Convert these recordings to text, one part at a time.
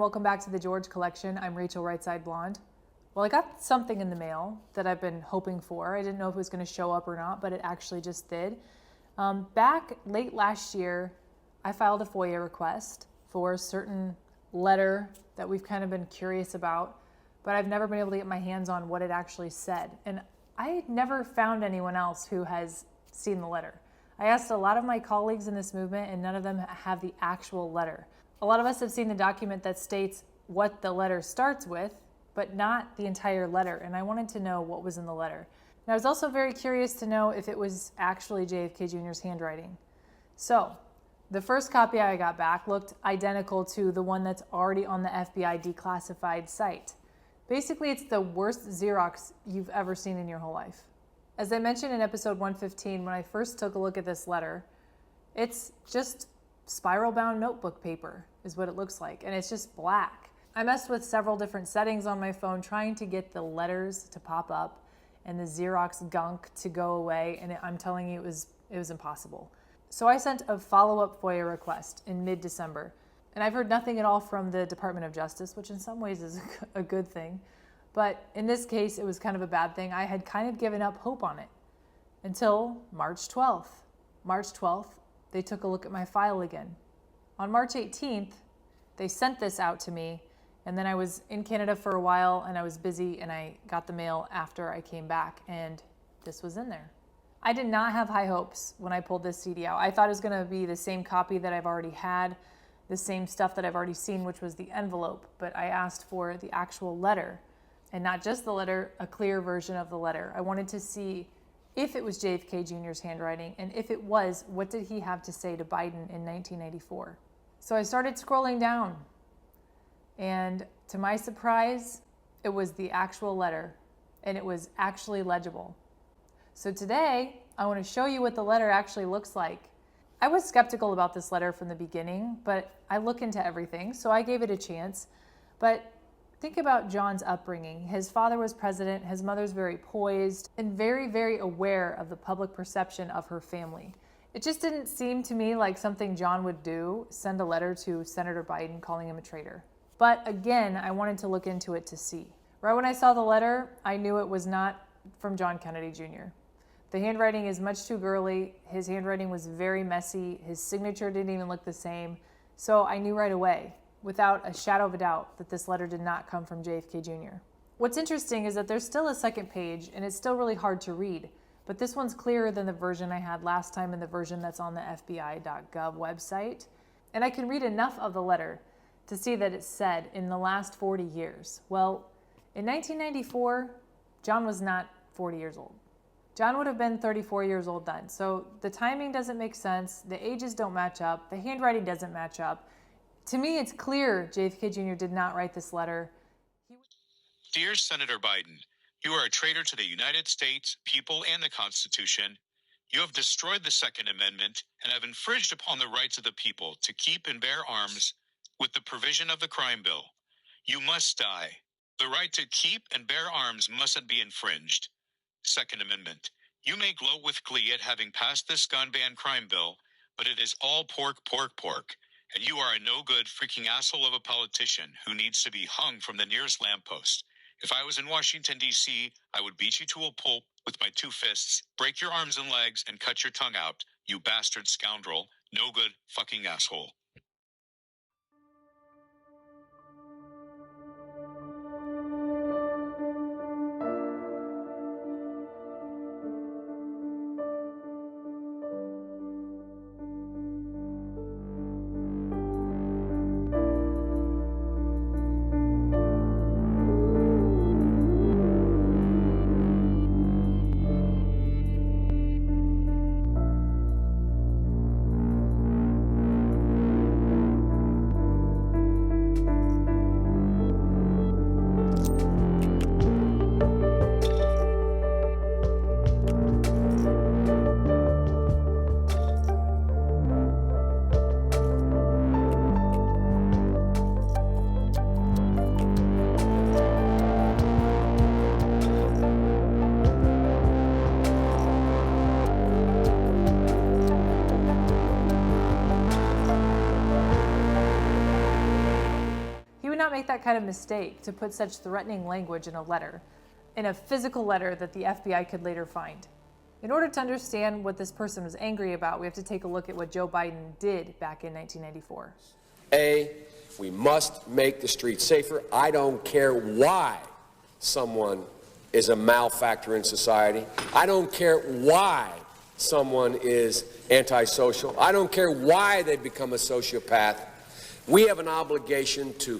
welcome back to the George Collection. I'm Rachel Rightside Blonde. Well, I got something in the mail that I've been hoping for. I didn't know if it was going to show up or not, but it actually just did. Back late last year, I filed a FOIA request for a certain letter that we've kind of been curious about, but I've never been able to get my hands on what it actually said. And I had never found anyone else who has seen the letter. I asked a lot of my colleagues in this movement, and none of them have the actual letter. A lot of us have seen the document that states what the letter starts with, but not the entire letter, and I wanted to know what was in the letter. And I was also very curious to know if it was actually JFK Jr.'s handwriting. So, the first copy I got back looked identical to the one that's already on the FBI declassified site. Basically, it's the worst Xerox you've ever seen in your whole life. As I mentioned in episode 115, when I first took a look at this letter, it's just spiral-bound notebook paper is what it looks like, and it's just black. I messed with several different settings on my phone trying to get the letters to pop up and the Xerox gunk to go away, and I'm telling you, it was impossible. So I sent a follow-up FOIA request in mid-December, and I've heard nothing at all from the Department of Justice, which in some ways is a good thing, but in this case, it was kind of a bad thing. I had kind of given up hope on it until March 12th. March 12th, they took a look at my file again. On March 18th, they sent this out to me, and then I was in Canada for a while and I was busy, and I got the mail after I came back, and this was in there. I did not have high hopes when I pulled this CD out. I thought it was going to be the same copy that I've already had, the same stuff that I've already seen, which was the envelope, but I asked for the actual letter, and not just the letter, a clear version of the letter. I wanted to see if it was JFK Jr.'s handwriting, and if it was, what did he have to say to Biden in 1994? So I started scrolling down, and to my surprise, it was the actual letter, and it was actually legible. So today, I want to show you what the letter actually looks like. I was skeptical about this letter from the beginning, but I look into everything, so I gave it a chance. But think about John's upbringing. His father was president, his mother's very poised, and very, very aware of the public perception of her family. It just didn't seem to me like something John would do, send a letter to Senator Biden calling him a traitor. But again, I wanted to look into it to see. Right when I saw the letter, I knew it was not from John Kennedy Jr. The handwriting is much too girly. His handwriting was very messy. His signature didn't even look the same. So I knew right away, without a shadow of a doubt, that this letter did not come from JFK Jr. What's interesting is that there's still a second page, and it's still really hard to read. But this one's clearer than the version I had last time and the version that's on the FBI.gov website. And I can read enough of the letter to see that it said, in the last 40 years. Well, in 1994, John was not 40 years old. John would have been 34 years old then. So the timing doesn't make sense, the ages don't match up, the handwriting doesn't match up. To me, it's clear JFK Jr. did not write this letter. Dear Senator Biden, you are a traitor to the United States, people, and the Constitution. You have destroyed the Second Amendment and have infringed upon the rights of the people to keep and bear arms with the provision of the crime bill. You must die. The right to keep and bear arms mustn't be infringed. Second Amendment. You may gloat with glee at having passed this gun ban crime bill, but it is all pork, pork, pork. And you are a no-good freaking asshole of a politician who needs to be hung from the nearest lamppost. If I was in Washington, D.C., I would beat you to a pulp with my two fists, break your arms and legs, and cut your tongue out, you bastard scoundrel, no-good fucking asshole. make that kind of mistake to put such threatening language in a letter, in a physical letter that the FBI could later find. In order to understand what this person was angry about, we have to take a look at what Joe Biden did back in 1994. We must make the streets safer. I don't care why someone is a malfactor in society. I don't care why someone is antisocial. I don't care why they become a sociopath. We have an obligation to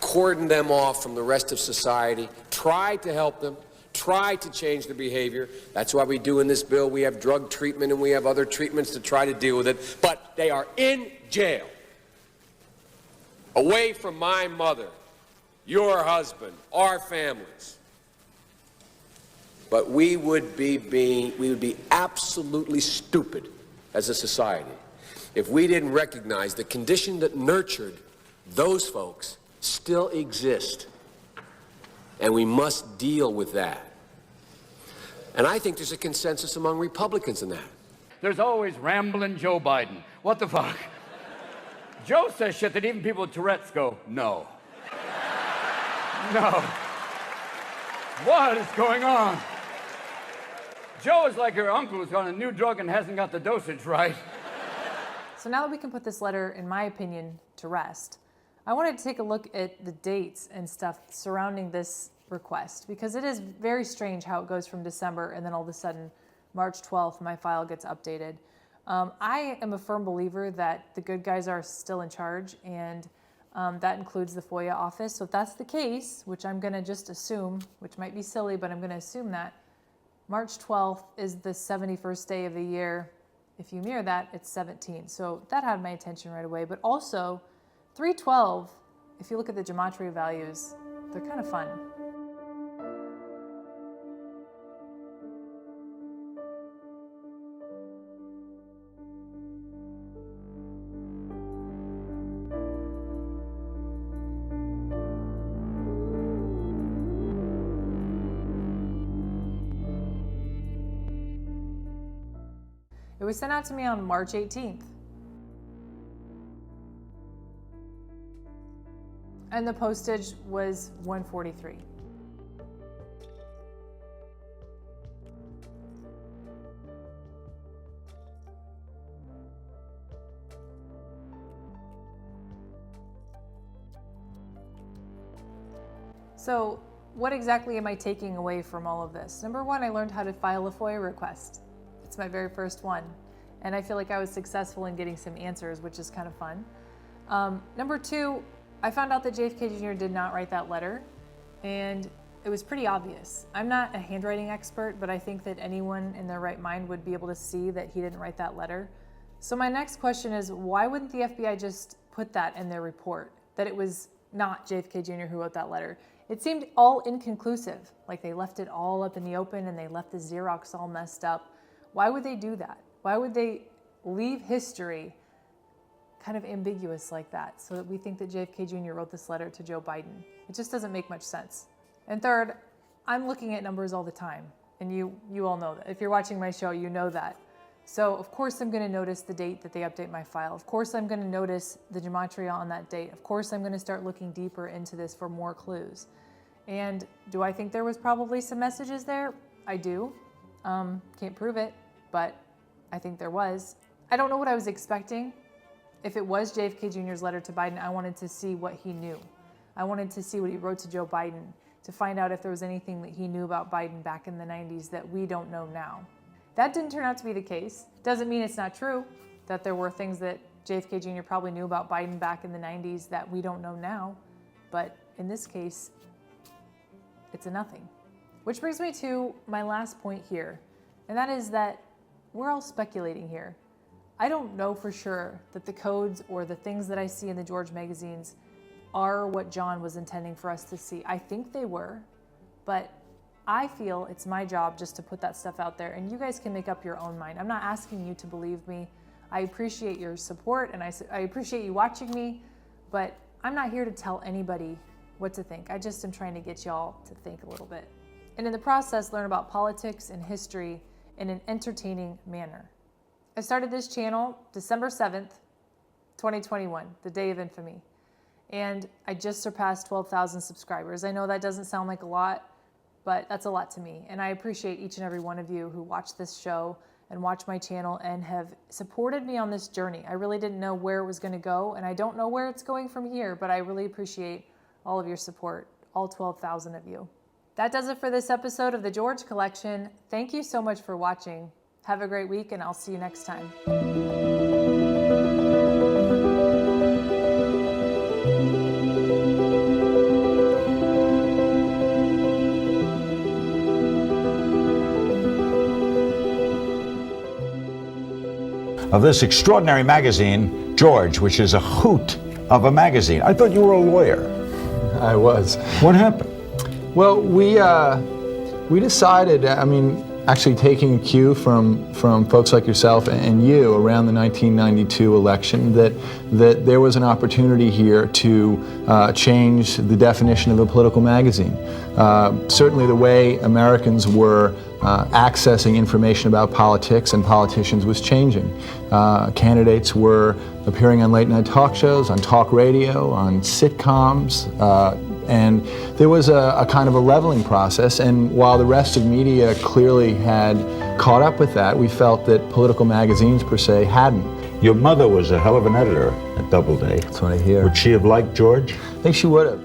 cordon them off from the rest of society, try to help them, try to change their behavior. That's why we do in this bill. We have drug treatment and we have other treatments to try to deal with it. But they are in jail, away from my mother, your husband, our families. But we would be absolutely stupid as a society if we didn't recognize the condition that nurtured those folks still exist. And we must deal with that. And I think there's a consensus among Republicans in that. There's always rambling Joe Biden. What the fuck? Joe says shit that even people with Tourette's go, no. No. What is going on? Joe is like your uncle who's on a new drug and hasn't got the dosage right. So now that we can put this letter, in my opinion, to rest, I wanted to take a look at the dates and stuff surrounding this request, because it is very strange how it goes from December and then all of a sudden, March 12th, my file gets updated. I am a firm believer that the good guys are still in charge, and that includes the FOIA office. So if that's the case, which I'm going to just assume, which might be silly, but I'm going to assume that, March 12th is the 71st day of the year. If you mirror that, it's 17. So that had my attention right away. But also, 312, if you look at the gematria values, they're kind of fun. It was sent out to me on March 18th. And the postage was $143. So what exactly am I taking away from all of this? Number one, I learned how to file a FOIA request. It's my very first one. And I feel like I was successful in getting some answers, which is kind of fun. Number two, I found out that JFK Jr. did not write that letter, and it was pretty obvious. I'm not a handwriting expert, but I think that anyone in their right mind would be able to see that he didn't write that letter. So my next question is, why wouldn't the FBI just put that in their report, that it was not JFK Jr. who wrote that letter? It seemed all inconclusive, like they left it all up in the open and they left the Xerox all messed up. Why would they do that? Why would they leave history kind of ambiguous like that so that we think that JFK Jr. wrote this letter to Joe Biden? It just doesn't make much sense. And third, I'm looking at numbers all the time, and you all know that. If you're watching my show, you know that. So of course I'm going to notice the date that they update my file. Of course I'm going to notice the gematria on that date. Of course I'm going to start looking deeper into this for more clues. And do I think there was probably some messages there? I do. Can't prove it, but I think there was. I don't know what I was expecting. If it was JFK Jr.'s letter to Biden, I wanted to see what he knew. I wanted to see what he wrote to Joe Biden, to find out if there was anything that he knew about Biden back in the 90s that we don't know now. That didn't turn out to be the case. Doesn't mean it's not true, that there were things that JFK Jr. probably knew about Biden back in the 90s that we don't know now. But in this case, it's a nothing. Which brings me to my last point here, and that is that we're all speculating here. I don't know for sure that the codes or the things that I see in the George magazines are what John was intending for us to see. I think they were, but I feel it's my job just to put that stuff out there, and you guys can make up your own mind. I'm not asking you to believe me. I appreciate your support, and I appreciate you watching me, but I'm not here to tell anybody what to think. I just am trying to get y'all to think a little bit. And in the process, learn about politics and history in an entertaining manner. I started this channel December 7th, 2021, the day of infamy. and I just surpassed 12,000 subscribers. I know that doesn't sound like a lot, but that's a lot to me. And I appreciate each and every one of you who watch this show and watch my channel and have supported me on this journey. I really didn't know where it was going to go, and I don't know where it's going from here, but I really appreciate all of your support, all 12,000 of you. That does it for this episode of the George Collection. Thank you so much for watching. Have a great week, and I'll see you next time. Of this extraordinary magazine, George, which is a hoot of a magazine. I thought you were a lawyer. I was. What happened? Well, we decided, actually taking a cue from folks like yourself and you around the 1992 election, that there was an opportunity here to change the definition of a political magazine. Certainly the way Americans were accessing information about politics and politicians was changing. Candidates were appearing on late night talk shows, on talk radio, on sitcoms, and there was a kind of a leveling process, and while the rest of media clearly had caught up with that, we felt that political magazines per se hadn't. Your mother was a hell of an editor at Doubleday. That's what I hear. Would she have liked George? I think she would have.